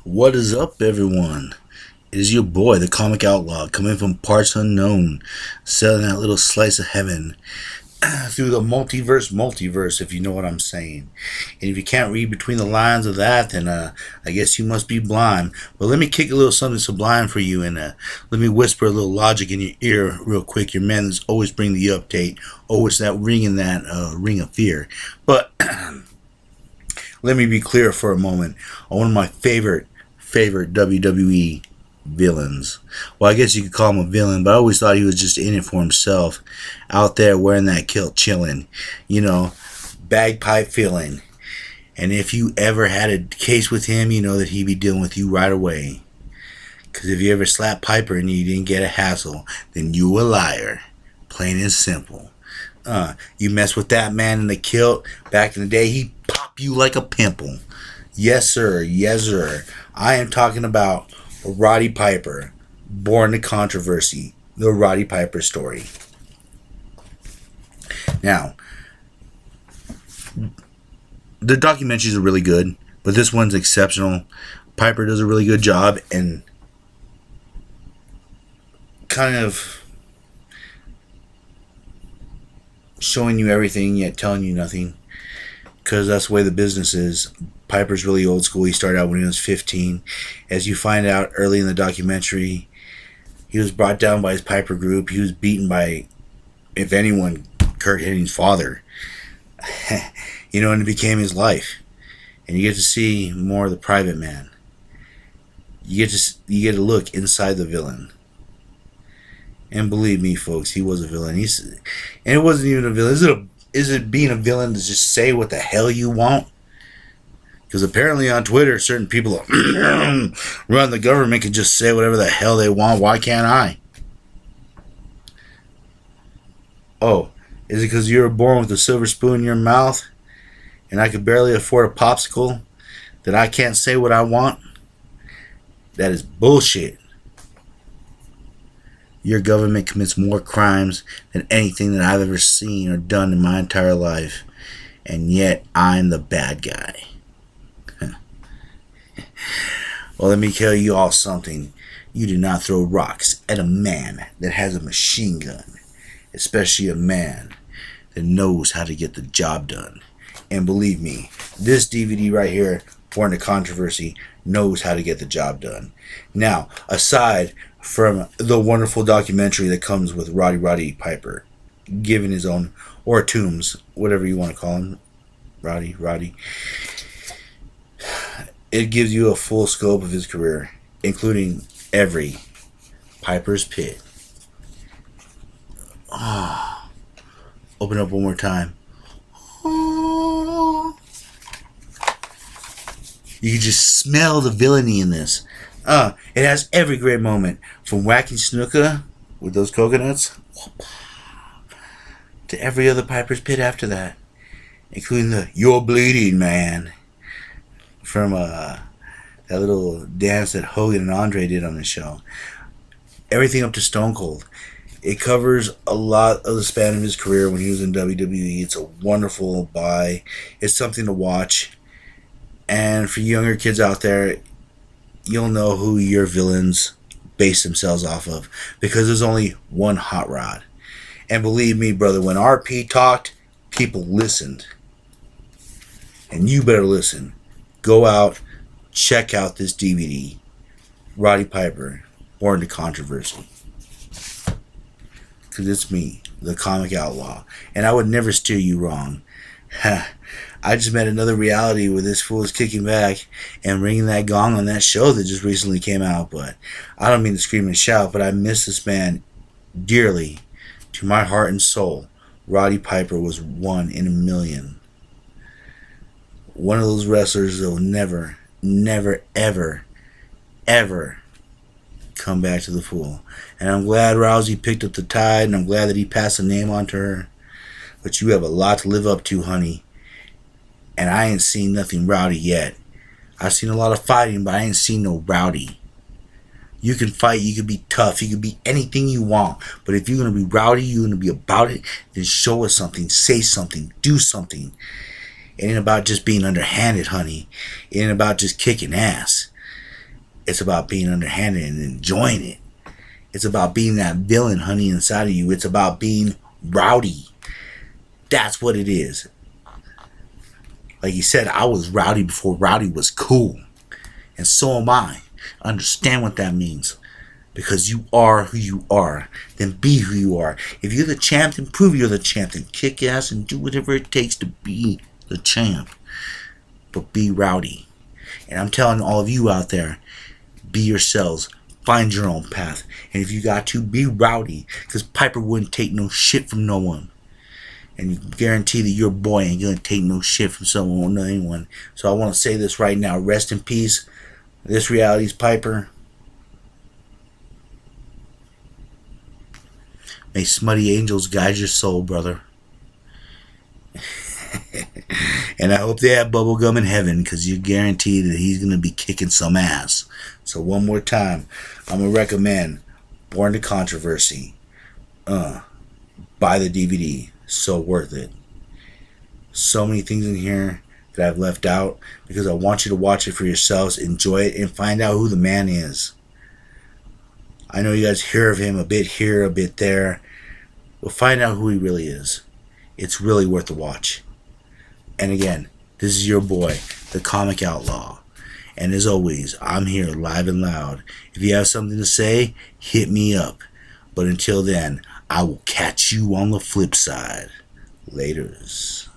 What is up, everyone? It is your boy, the Comic Outlaw, coming from parts unknown, selling that little slice of heaven through the multiverse, if you know what I'm saying. And if you can't read between the lines of that, then I guess you must be blind. But let me kick a little something sublime for you, and let me whisper a little logic in your ear real quick. Your man is always bring the update, always that ring in that ring of fear. But let me be clear for a moment on one of my favorite WWE villains. Well, I guess you could call him a villain, but I always thought he was just in it for himself, out there wearing that kilt, chilling, bagpipe feeling. And if you ever had a case with him, you know that he'd be dealing with you right away. Because if you ever slapped Piper and you didn't get a hassle, then you a liar. Plain and simple. You mess with that man in the kilt, back in the day, he'd pop you like a pimple. Yes, sir. Yes, sir. I am talking about Roddy Piper, born to controversy. The Roddy Piper story. Now, the documentaries are really good, but this one's exceptional. Piper does a really good job and kind of showing you everything yet telling you nothing, because that's the way the business is. Piper's really old school. He started out when he was 15. As you find out early in the documentary, he was brought down by his Piper group. He was beaten by, if anyone, Kurt Hennig's father. And it became his life. And you get to see more of the private man. You get to look inside the villain. And believe me, folks, he was a villain. And it wasn't even a villain. Is it being a villain to just say what the hell you want? Because apparently on Twitter, certain people run the government can just say whatever the hell they want. Why can't I? Oh, is it because you were born with a silver spoon in your mouth and I could barely afford a popsicle that I can't say what I want? That is bullshit. Your government commits more crimes than anything that I've ever seen or done in my entire life. And yet I'm the bad guy. Well, let me tell you all something. You do not throw rocks at a man that has a machine gun. Especially a man that knows how to get the job done. And believe me, this DVD right here, Born to Controversy, knows how to get the job done. Now, aside from the wonderful documentary that comes with Roddy Piper, giving his own, or Toombs, whatever you want to call him, Roddy. It gives you a full scope of his career, including every Piper's Pit. Open up one more time. You can just smell the villainy in this. It has every great moment, from whacking Snuka with those coconuts to every other Piper's Pit after that, including the "You're Bleeding, Man" from that little dance that Hogan and Andre did on the show. Everything up to Stone Cold. It covers a lot of the span of his career when he was in WWE. It's a wonderful buy. It's something to watch. And for younger kids out there, you'll know who your villains base themselves off of, because there's only one Hot Rod. And believe me, brother, when RP talked, people listened. And you better listen. Go out, check out this DVD, Roddy Piper, Born to Controversy. Because it's me, the Comic Outlaw. And I would never steer you wrong. I just met another reality where this fool is kicking back and ringing that gong on that show that just recently came out. But I don't mean to scream and shout, but I miss this man dearly. To my heart and soul, Roddy Piper was one in a million. One of those wrestlers that will never, ever come back to the fool. And I'm glad Rousey picked up the tide, and I'm glad that he passed the name on to her. But you have a lot to live up to, honey. And I ain't seen nothing rowdy yet. I've seen a lot of fighting, but I ain't seen no rowdy. You can fight, you can be tough, you can be anything you want. But if you're going to be rowdy, you're going to be about it, then show us something, say something, do something. It ain't about just being underhanded, honey. It ain't about just kicking ass. It's about being underhanded and enjoying it. It's about being that villain, honey, inside of you. It's about being rowdy. That's what it is. Like you said, I was rowdy before rowdy was cool. And so am I. Understand what that means. Because you are who you are. Then be who you are. If you're the champ, then prove you're the champ. Then kick ass and do whatever it takes to be the champ. But be rowdy. And I'm telling all of you out there, be yourselves. Find your own path. And if you got to, be rowdy. Because Piper wouldn't take no shit from no one. And you guarantee that your boy ain't going to take no shit from someone or anyone. So I want to say this right now. Rest in peace. This reality's Piper. May smutty angels guide your soul, brother. And I hope they have bubblegum in heaven, because you're guaranteed that he's going to be kicking some ass. So one more time, I'm going to recommend Born to Controversy. Buy the DVD. So worth it. So many things in here that I've left out, because I want you to watch it for yourselves, enjoy it, and find out who the man is. I know you guys hear of him a bit here, a bit there. But find out who he really is. It's really worth the watch. And again, this is your boy, the Comic Outlaw. And as always, I'm here live and loud. If you have something to say, hit me up. But until then, I will catch you on the flip side. Laters.